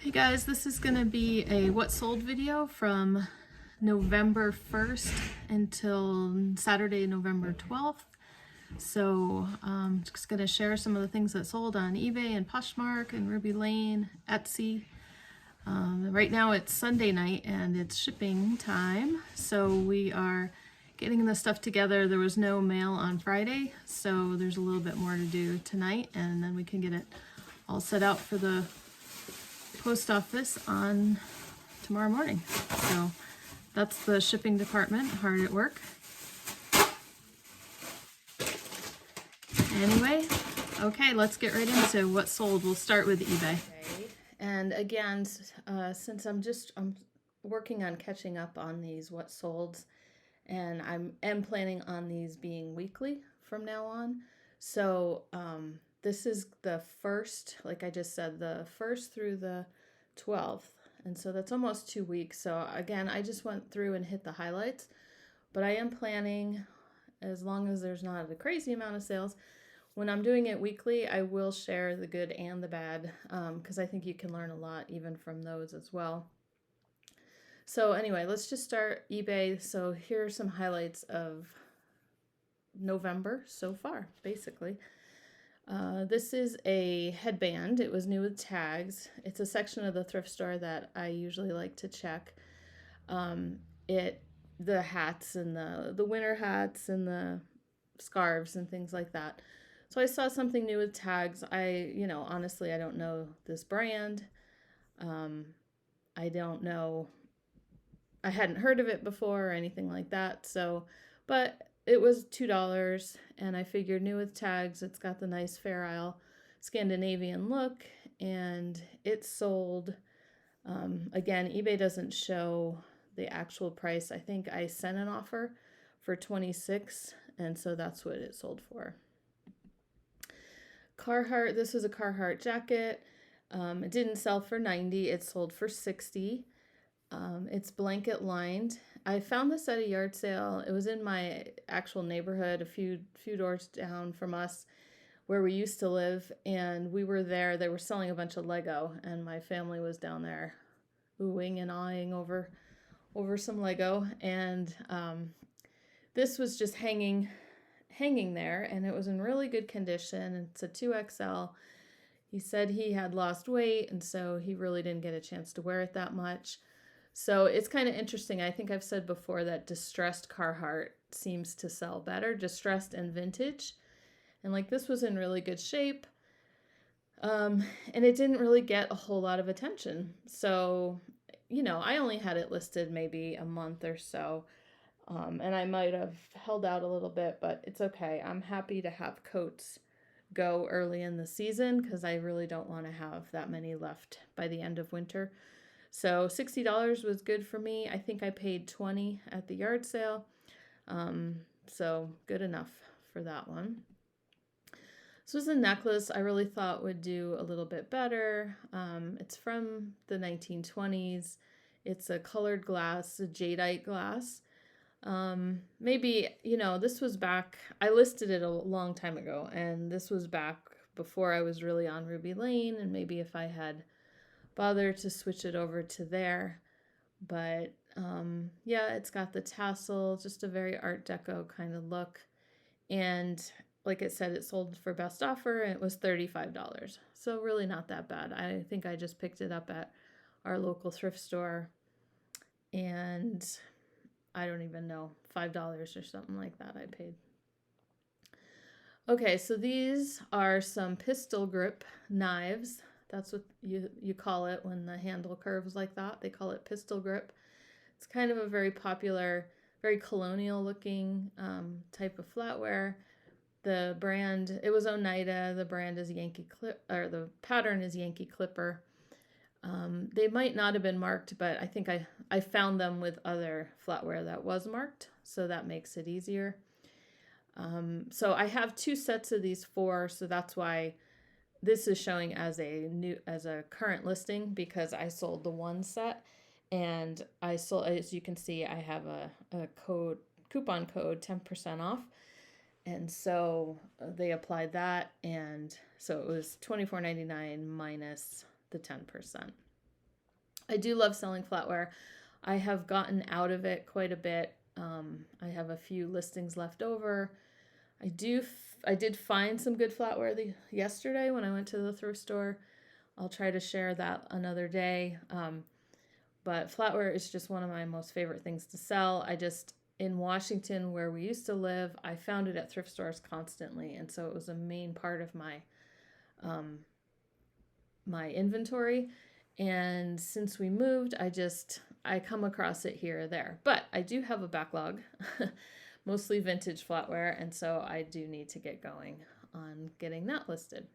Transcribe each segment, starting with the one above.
Hey guys, this is going to be a what sold video from November 1st until Saturday, November 12th. So I'm just going to share some of the things that sold on eBay and Poshmark and Ruby Lane, Etsy. Right now it's Sunday night and it's shipping time. So we are getting the stuff together. There was no mail on Friday, so there's a little bit more to do tonight, and then we can get it all set out for the post office on tomorrow morning. So that's the shipping department hard at work. Anyway, okay, let's get right into what sold. We'll start with eBay. Okay. And again, since I'm working on catching up on these what solds, and am planning on these being weekly from now on. So this is the first, like I just said, the 1st through the 12th. And so that's almost 2 weeks. So again, I just went through and hit the highlights, but I am planning, as long as there's not a crazy amount of sales, when I'm doing it weekly, I will share the good and the bad, because I think you can learn a lot even from those as well. So anyway, let's just start eBay. So here are some highlights of November so far, basically. This is a headband. It was new with tags. It's a section of the thrift store that I usually like to check. The hats and the winter hats and the scarves and things like that. So I saw something new with tags. Honestly, I don't know this brand. I don't know. I hadn't heard of it before or anything like that. So, but it was $2, and I figured new with tags, it's got the nice Fair Isle Scandinavian look, and it sold. Again, eBay doesn't show the actual price. I think I sent an offer for $26, and so that's what it sold for. Carhartt, this is a Carhartt jacket. It didn't sell for $90, it sold for $60. It's blanket lined. I found this at a yard sale. It was in my actual neighborhood, a few doors down from us where we used to live, and we were there. They were selling a bunch of Lego, and my family was down there oohing and awing over some Lego, and this was just hanging there, and it was in really good condition. It's a 2XL. He said he had lost weight, and so he really didn't get a chance to wear it that much. So it's kind of interesting. I think I've said before that distressed Carhartt seems to sell better, distressed and vintage. And like this was in really good shape. And it didn't really get a whole lot of attention. So, I only had it listed maybe a month or so. And I might have held out a little bit, but it's okay. I'm happy to have coats go early in the season because I really don't want to have that many left by the end of winter. So $60 was good for me. I think I paid $20 at the yard sale. So good enough for that one. This was a necklace I really thought would do a little bit better. It's from the 1920s. It's a colored glass, a jadeite glass. Maybe, this was back, I listed it a long time ago, and this was back before I was really on Ruby Lane, and maybe if I had bother to switch it over to there. But yeah, it's got the tassel, just a very Art Deco kind of look. And like it said, it sold for best offer, and it was $35. So really not that bad. I think I just picked it up at our local thrift store, and I don't even know, $5 or something like that I paid. Okay, so these are some pistol grip knives. That's what you call it when the handle curves like that. They call it pistol grip. It's kind of a very popular, very colonial looking type of flatware. The brand, it was Oneida. The brand is Yankee Clip, or the pattern is Yankee Clipper. They might not have been marked, but I think I found them with other flatware that was marked, so that makes it easier. So I have 2 sets of these 4, so that's why this is showing as a current listing, because I sold the 1 set, and I sold, as you can see, I have a coupon code 10% off, and so they applied that, and so it was $24.99 minus the 10%. I do love selling flatware. I have gotten out of it quite a bit. I have a few listings left over. I did find some good flatware yesterday when I went to the thrift store. I'll try to share that another day. But flatware is just one of my most favorite things to sell. In Washington, where we used to live, I found it at thrift stores constantly. And so it was a main part of um, my inventory. And since we moved, I come across it here or there. But I do have a backlog, mostly vintage flatware. And so I do need to get going on getting that listed.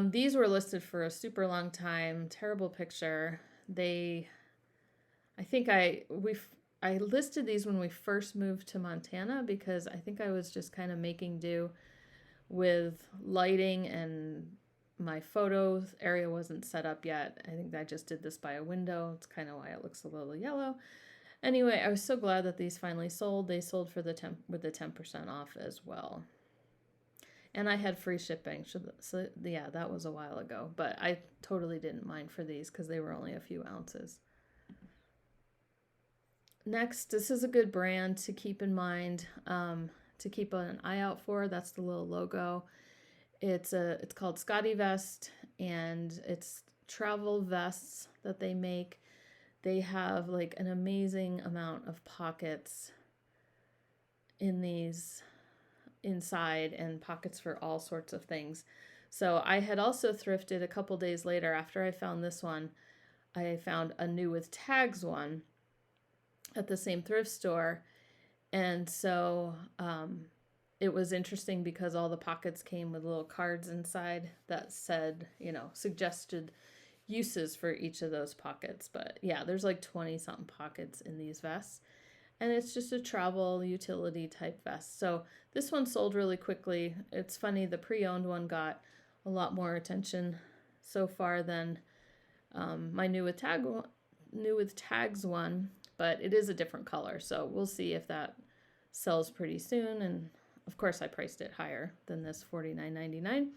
These were listed for a super long time. Terrible picture. I listed these when we first moved to Montana because I think I was just kind of making do with lighting, and my photos area wasn't set up yet. I think I just did this by a window. It's kind of why it looks a little yellow. Anyway, I was so glad that these finally sold. They sold for with the 10% off as well. And I had free shipping. So yeah, that was a while ago. But I totally didn't mind for these because they were only a few ounces. Next, this is a good brand to keep in mind, to keep an eye out for. That's the little logo. It's called Scotty Vest, and it's travel vests that they make. They have like an amazing amount of pockets in these inside, and pockets for all sorts of things. So I had also thrifted a couple days later after I found this one. I found a new with tags one at the same thrift store. And so it was interesting because all the pockets came with little cards inside that said, suggested uses for each of those pockets. But yeah, there's like 20 something pockets in these vests. And it's just a travel utility type vest. So this one sold really quickly. It's funny, the pre-owned one got a lot more attention so far than my new with tags one, but it is a different color. So we'll see if that sells pretty soon. And of course I priced it higher than this, $49.99.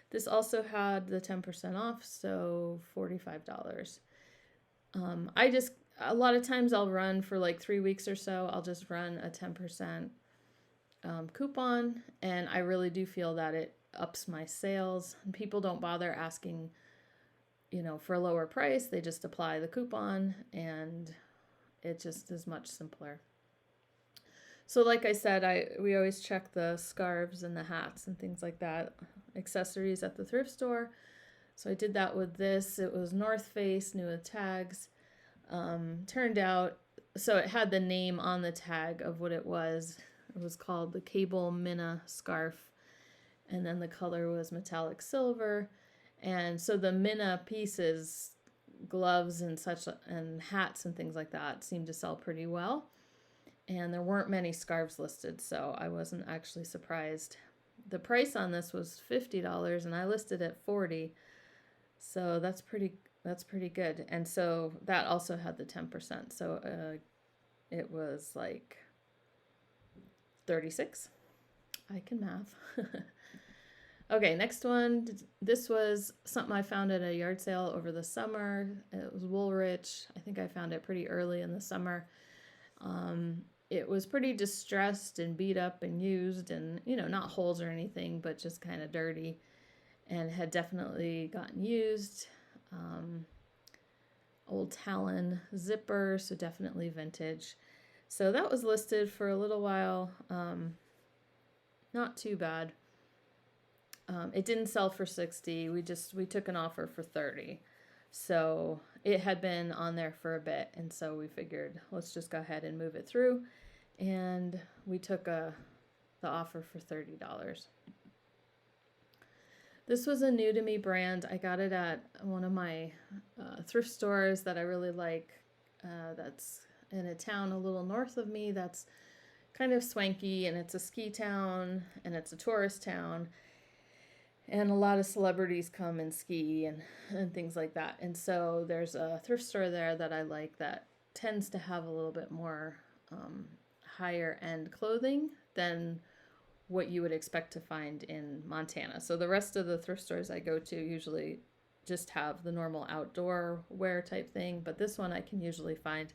This also had the 10% off, so $45. A lot of times I'll run for like 3 weeks or so. I'll just run a 10% coupon, and I really do feel that it ups my sales. And people don't bother asking, for a lower price. They just apply the coupon, and it just is much simpler. So like I said, we always check the scarves and the hats and things like that, accessories at the thrift store. So I did that with this. It was North Face, new with tags. Turned out, so it had the name on the tag of what it was. It was called the Cable Minna Scarf, and then the color was metallic silver. And so the Minna pieces, gloves and such, and hats and things like that seemed to sell pretty well. And there weren't many scarves listed, so I wasn't actually surprised. The price on this was $50, and I listed at $40. So that's pretty good. And so that also had the 10%. So it was like 36. I can math. Okay, next one. This was something I found at a yard sale over the summer. It was Woolrich. I think I found it pretty early in the summer. It was pretty distressed and beat up and used, and not holes or anything, but just kind of dirty, and had definitely gotten used. Old Talon zipper, so definitely vintage. So that was listed for a little while. Not too bad. It didn't sell for $60. We took an offer for $30. So it had been on there for a bit, and so we figured let's just go ahead and move it through. And we took the offer for $30. This was a new to me brand. I got it at one of my thrift stores that I really like. That's in a town a little north of me that's kind of swanky, and it's a ski town, and it's a tourist town. And a lot of celebrities come and ski and things like that. And so there's a thrift store there that I like that tends to have a little bit more higher end clothing than what you would expect to find in Montana. So the rest of the thrift stores I go to usually just have the normal outdoor wear type thing. But this one I can usually find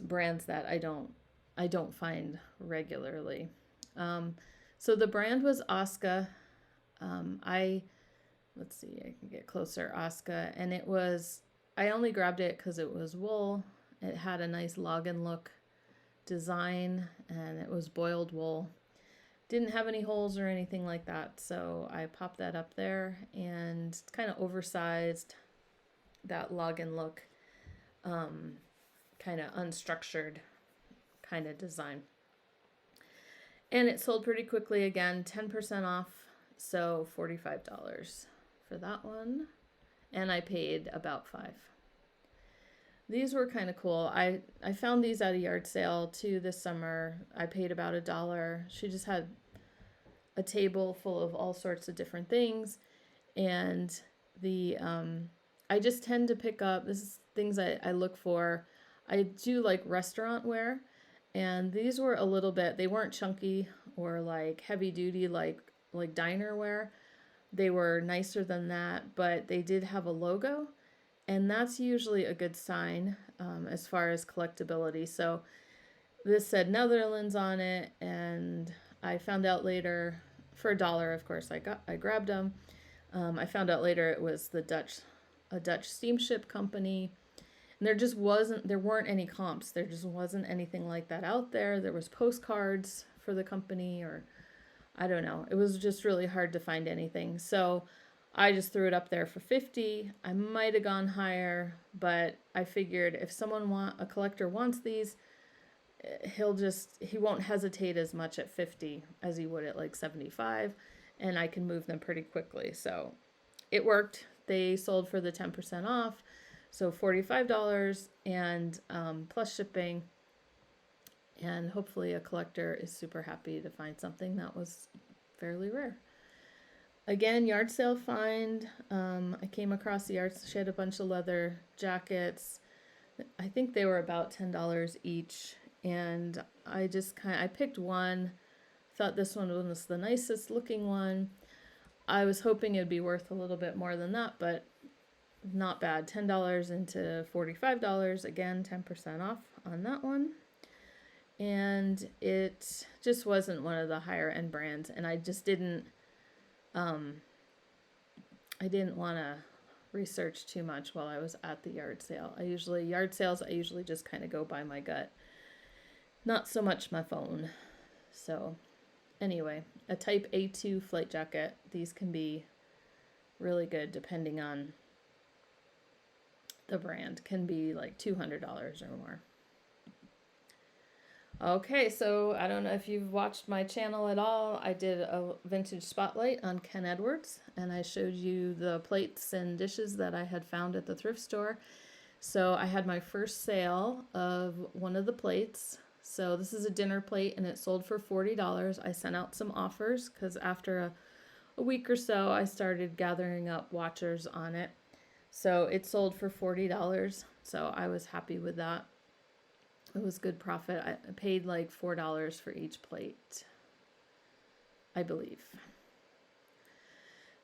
brands that I don't find regularly. So the brand was Oscar. I let's see, I can get closer. Oscar, and it was, I only grabbed it because it was wool. It had a nice login look design, and it was boiled wool. Didn't have any holes or anything like that, so I popped that up there, and kind of oversized that login look, kind of unstructured kind of design. And it sold pretty quickly again, 10% off, so $45 for that one. And I paid about $5. These were kind of cool. I found these at a yard sale too this summer. I paid about $1. She just had a table full of all sorts of different things. And the I just tend to pick up, this is things I look for. I do like restaurant wear. And these were a little bit, they weren't chunky or like heavy duty like diner wear. They were nicer than that, but they did have a logo. And that's usually a good sign as far as collectability. So this said Netherlands on it, and I found out later, for $1, of course, I grabbed them. I found out later it was a Dutch steamship company. And there weren't any comps. There just wasn't anything like that out there. There was postcards for the company, or I don't know. It was just really hard to find anything. So I just threw it up there for $50. I might have gone higher, but I figured if a collector wants these, he won't hesitate as much at $50 as he would at like $75, and I can move them pretty quickly. So it worked. They sold for the 10% off. So $45 and plus shipping, and hopefully a collector is super happy to find something that was fairly rare. Again, yard sale find. I came across the yard. She had a bunch of leather jackets. I think they were about $10 each, and I picked one. Thought this one was the nicest looking one. I was hoping it'd be worth a little bit more than that, but not bad. $10 into $45. Again, 10% off on that one. And it just wasn't one of the higher end brands, and I just didn't want to research too much while I was at the yard sale. Yard sales, I usually just kind of go by my gut, not so much my phone. So anyway, a type A2 flight jacket. These can be really good depending on the brand. Can be like $200 or more. Okay, so I don't know if you've watched my channel at all. I did a vintage spotlight on Ken Edwards, and I showed you the plates and dishes that I had found at the thrift store. So I had my first sale of one of the plates. So this is a dinner plate, and it sold for $40. I sent out some offers because after a week or so, I started gathering up watchers on it. So it sold for $40. So I was happy with that. It was good profit. I paid like $4 for each plate, I believe.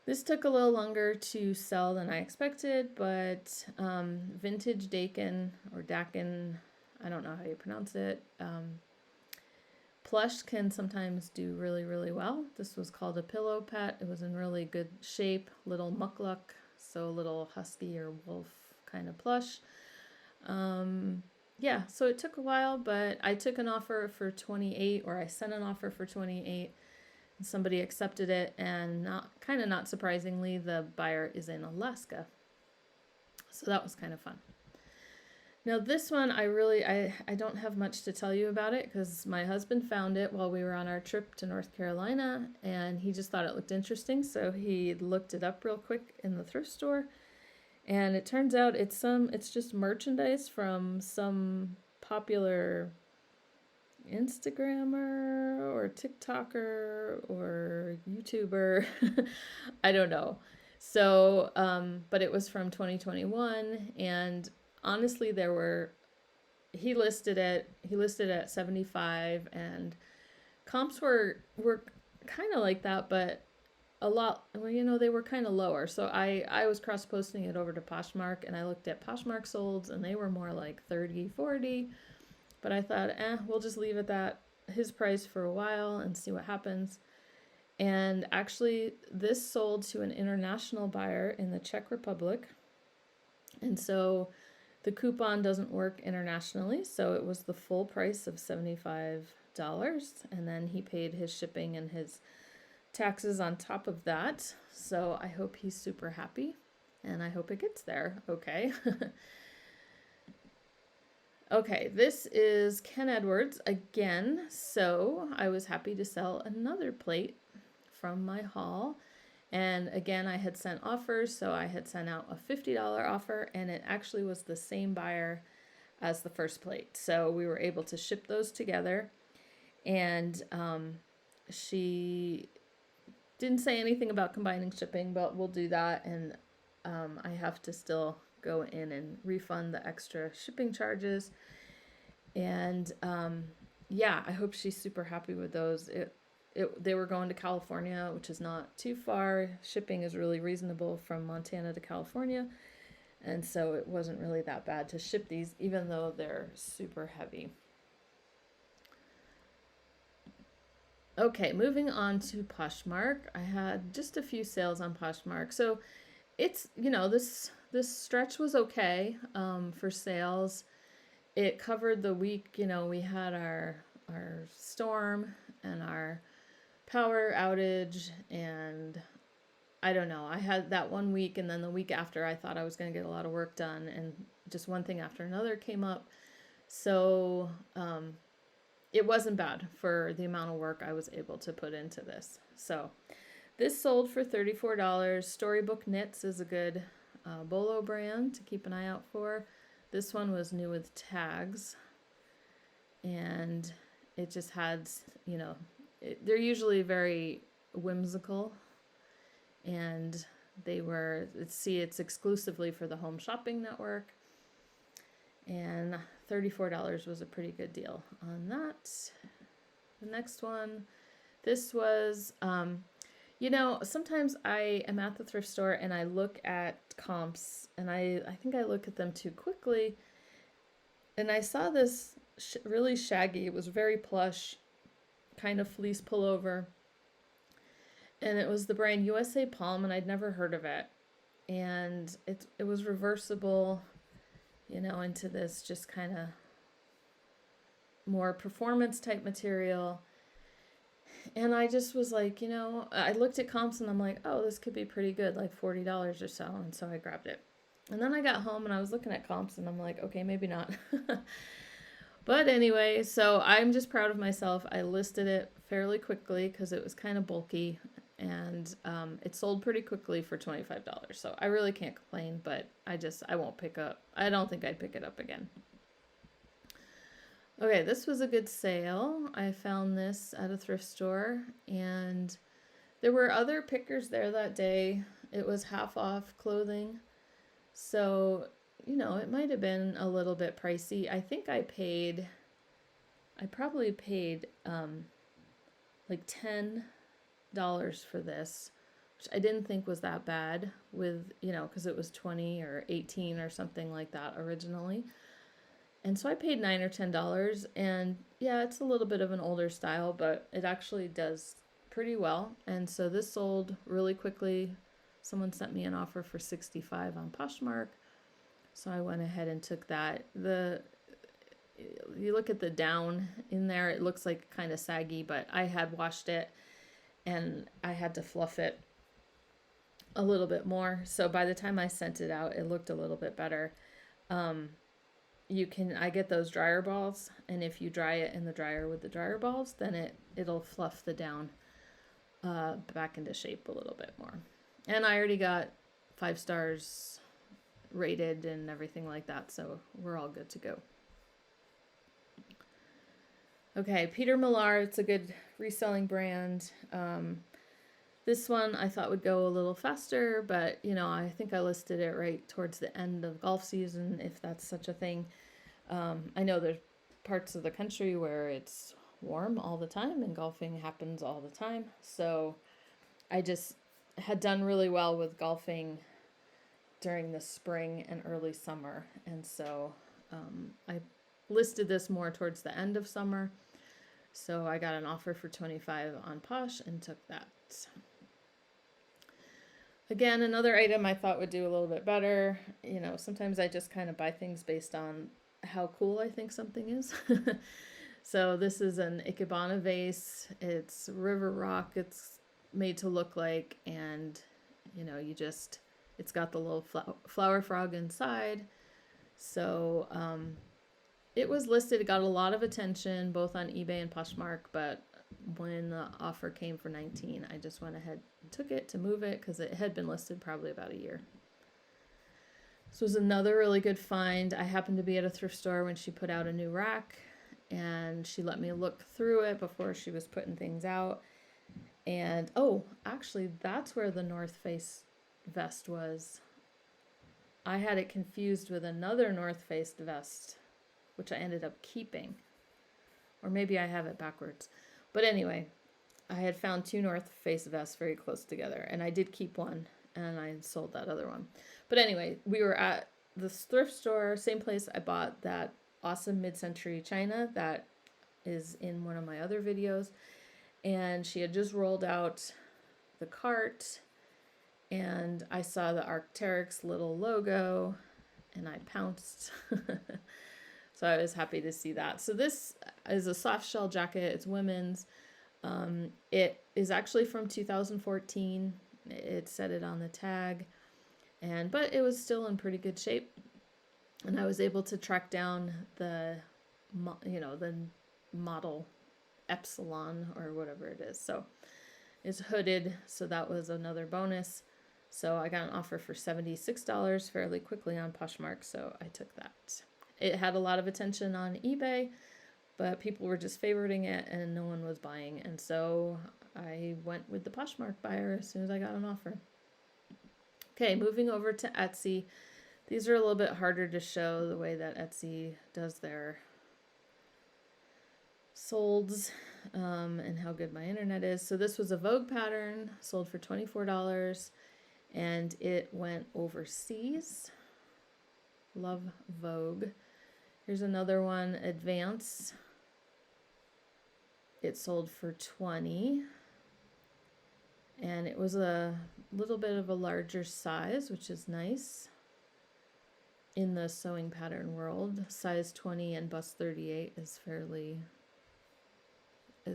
This took a little longer to sell than I expected, but vintage Dakin or Dakin, I don't know how you pronounce it. Plush can sometimes do really, really well. This was called a pillow pet. It was in really good shape, little muckluck, so a little husky or wolf kind of plush. Yeah, so it took a while, but I took an offer for $28, or I sent an offer for $28, and somebody accepted it, and not surprisingly, the buyer is in Alaska. So that was kind of fun. Now this one, I don't have much to tell you about it because my husband found it while we were on our trip to North Carolina, and he just thought it looked interesting, so he looked it up real quick in the thrift store. And it turns out it's just merchandise from some popular Instagrammer or TikToker or YouTuber. I don't know. So, but it was from 2021, and honestly, he listed at 75, and comps were kind of like that, but a lot, well, they were kind of lower. So I was cross posting it over to Poshmark, and I looked at Poshmark solds, and they were more like 30, 40. But I thought, we'll just leave it at his price for a while and see what happens. And actually, this sold to an international buyer in the Czech Republic. And so the coupon doesn't work internationally, so it was the full price of $75. And then he paid his shipping and his taxes on top of that. So I hope he's super happy, and I hope it gets there okay. Okay, this is Ken Edwards again. So I was happy to sell another plate from my haul. And again, I had sent offers, so I had sent out a $50 offer, and it actually was the same buyer as the first plate. So we were able to ship those together, and she didn't say anything about combining shipping, but we'll do that. And I have to still go in and refund the extra shipping charges. And yeah, I hope she's super happy with those. They were going to California, which is not too far. Shipping is really reasonable from Montana to California. And so it wasn't really that bad to ship these, even though they're super heavy. Okay, moving on to Poshmark. I had just a few sales on Poshmark. So it's, this stretch was okay for sales. It covered the week, we had our storm and our power outage, and I don't know, I had that one week, and then the week after I thought I was going to get a lot of work done, and just one thing after another came up. So it wasn't bad for the amount of work I was able to put into this. So this sold for $34. Storybook Knits is a good bolo brand to keep an eye out for. This one was new with tags, and it just had, they're usually very whimsical, and it's exclusively for the Home Shopping Network, and $34 was a pretty good deal on that. The next one, this was, sometimes I am at the thrift store and I look at comps, and I think I look at them too quickly, and I saw this really shaggy, it was very plush, kind of fleece pullover, and it was the brand USA Palm, and I'd never heard of it, and it was reversible, into this just kind of more performance type material. And I just was like, I looked at comps and I'm like, oh, this could be pretty good, like $40 or so. And so I grabbed it. And then I got home and I was looking at comps and I'm like, okay, maybe not. But anyway, so I'm just proud of myself. I listed it fairly quickly because it was kind of bulky, and it sold pretty quickly for $25. So I really can't complain, but I won't pick up. I don't think I'd pick it up again. Okay, this was a good sale. I found this at a thrift store, and there were other pickers there that day. It was half off clothing. So, it might have been a little bit pricey. I think I probably paid like $10 for this, which I didn't think was that bad with, because it was 20 or 18 or something like that originally. And so I paid $9 or $10, and yeah, it's a little bit of an older style, but it actually does pretty well. And so this sold really quickly. Someone sent me an offer for $65 on Poshmark, so I went ahead and took that. You look at the down in there, it looks like kind of saggy, but I had washed it and I had to fluff it a little bit more. So by the time I sent it out, it looked a little bit better. I get those dryer balls, and if you dry it in the dryer with the dryer balls, then it'll fluff the down back into shape a little bit more. And I already got 5 stars rated and everything like that, so we're all good to go. Okay, Peter Millar, it's a good reselling brand. This one I thought would go a little faster, but I think I listed it right towards the end of golf season, if that's such a thing. I know there's parts of the country where it's warm all the time and golfing happens all the time. So I just had done really well with golfing during the spring and early summer. And so I listed this more towards the end of summer. So I got an offer for 25 on Posh and took that. Again, another item I thought would do a little bit better. You know, sometimes I just kind of buy things based on how cool I think something is. So this is an Ikebana vase. It's river rock. It's made to look like, and you know, it's got the little flower frog inside. So it was listed. It got a lot of attention both on eBay and Poshmark, but when the offer came for 19, I just went ahead and took it to move it because it had been listed probably about a year. This was another really good find. I happened to be at a thrift store when she put out a new rack, and she let me look through it before she was putting things out. And oh, actually, that's where the North Face vest was. I had it confused with another North Face vest, which I ended up keeping. Or maybe I have it backwards. But anyway, I had found two North Face vests very close together, and I did keep one, and I sold that other one. But anyway, we were at this thrift store, same place I bought that awesome mid-century china that is in one of my other videos. And she had just rolled out the cart, and I saw the Arc'teryx little logo, and I pounced. So I was happy to see that. So this is a soft shell jacket. It's women's. It is actually from 2014. It said it on the tag, but it was still in pretty good shape. And I was able to track down the model Epsilon or whatever it is. So it's hooded. So that was another bonus. So I got an offer for $76 fairly quickly on Poshmark. So I took that. It had a lot of attention on eBay, but people were just favoriting it and no one was buying. And so I went with the Poshmark buyer as soon as I got an offer. Okay, moving over to Etsy. These are a little bit harder to show the way that Etsy does their solds and how good my internet is. So this was a Vogue pattern, sold for $24, and it went overseas. Love Vogue. Here's another one, Advance. It sold for $20, and it was a little bit of a larger size, which is nice. In the sewing pattern world, size 20 and bust 38 is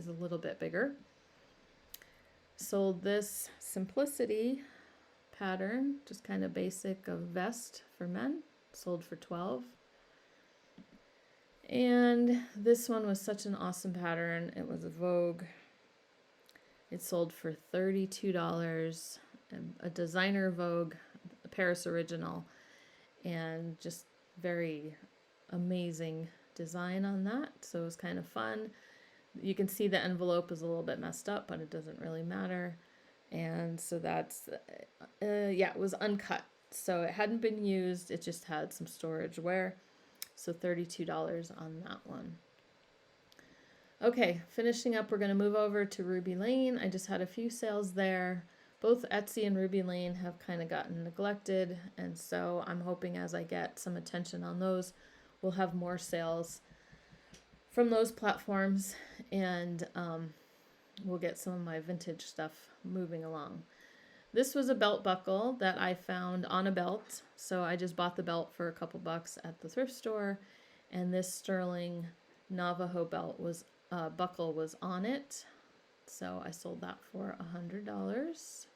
a little bit bigger. Sold this Simplicity pattern, just kind of basic, of vest for men, sold for $12. And this one was such an awesome pattern. It was a Vogue. It sold for $32, a designer Vogue, a Paris original, and just very amazing design on that. So it was kind of fun. You can see the envelope is a little bit messed up, but it doesn't really matter. And so that's, it was uncut. So it hadn't been used. It just had some storage wear. So $32 on that one. Okay, finishing up, we're going to move over to Ruby Lane. I just had a few sales there. Both Etsy and Ruby Lane have kind of gotten neglected, and so I'm hoping as I get some attention on those, we'll have more sales from those platforms, and we'll get some of my vintage stuff moving along. This was a belt buckle that I found on a belt, so I just bought the belt for a couple bucks at the thrift store, and this sterling Navajo belt buckle was on it, so I sold that for $100.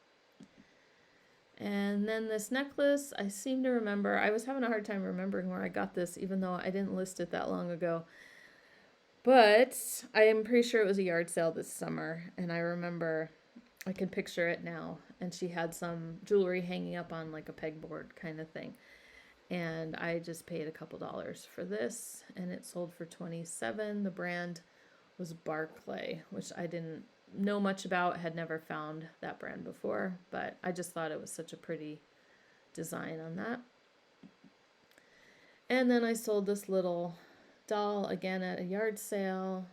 And then this necklace, I seem to remember, I was having a hard time remembering where I got this, even though I didn't list it that long ago. But I am pretty sure it was a yard sale this summer, and I remember, I can picture it now. And she had some jewelry hanging up on like a pegboard kind of thing. And I just paid a couple dollars for this, and it sold for $27. The brand was Barclay, which I didn't know much about, had never found that brand before, but I just thought it was such a pretty design on that. And then I sold this little doll again at a yard sale.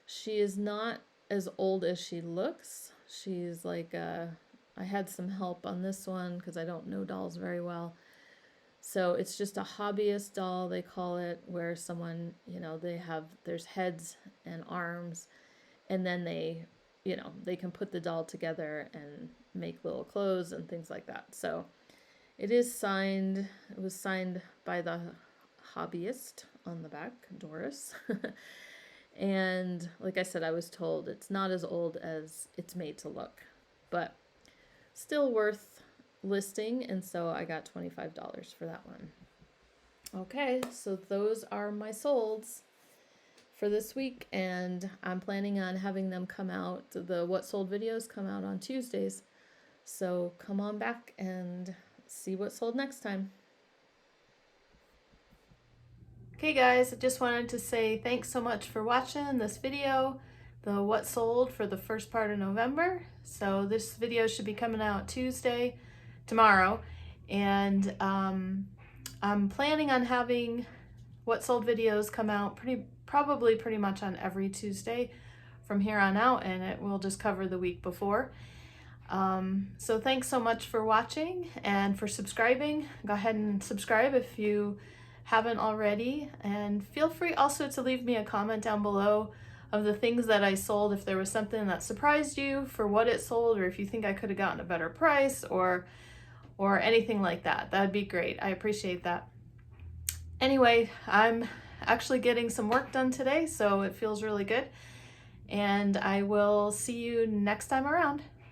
She is not as old as she looks. She's like I had some help on this one because I don't know dolls very well. So it's just a hobbyist doll, they call it, where someone, there's heads and arms, and then they can put the doll together and make little clothes and things like that. So it was signed by the hobbyist on the back, Doris. And like I said, I was told it's not as old as it's made to look, but still worth listing, and so I got $25 for that one. Okay, so those are my solds for this week, and I'm planning on having them come out, the what sold videos come out on Tuesdays. So come on back and see what sold next time. Okay guys, I just wanted to say thanks so much for watching this video, the what sold for the first part of November. So this video should be coming out tomorrow, and I'm planning on having what sold videos come out probably pretty much on every Tuesday from here on out, and it will just cover the week before. So thanks so much for watching and for subscribing. Go ahead and subscribe if you haven't already, and feel free also to leave me a comment down below of the things that I sold, if there was something that surprised you for what it sold, or if you think I could have gotten a better price or anything like that. That'd be great. I appreciate that. Anyway, I'm actually getting some work done today, so it feels really good, and I will see you next time around.